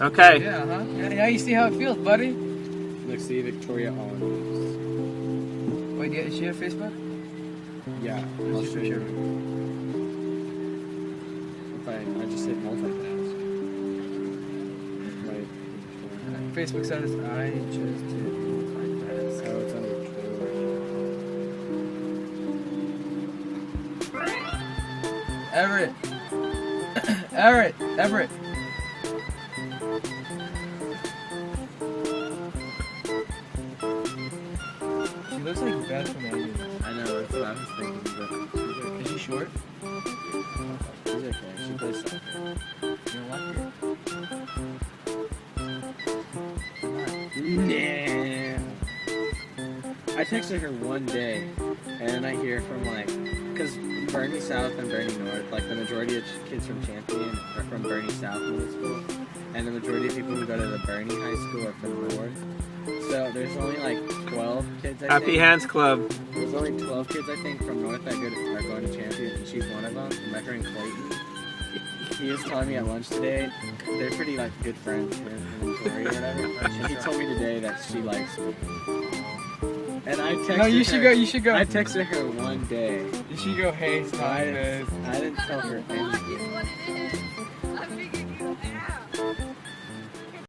Okay. Yeah, huh? Now you see how it feels, buddy. Let's see Victoria Owens. Wait, is she on Facebook? Yeah, Let's I'll see show if you. If I just hit multitask. Wait. Facebook says I just did multitask. Oh, it's under Victoria. Everett. Everett. She looks like Beth from Annie. I know, that's what I was thinking, but Is she short? she's okay. She plays soccer. You don't like her. Nah. I texted her one day, and then I hear from because Bernie South and Bernie North, the majority of kids from Champion are from Bernie South Middle School, and the majority of people who go to the Bernie High School are from North. So there's only 12 kids. I Happy think. Hands Club. There's only 12 kids I think from North that are going to Champion, and she's one of them. My friend Clayton. He was telling me at lunch today, they're pretty good friends, her and Tori or whatever. And he told me today that she likes me. And I texted No, you her. should go. I texted her one day. You should go, hey, stop I this. didn't tell her anything.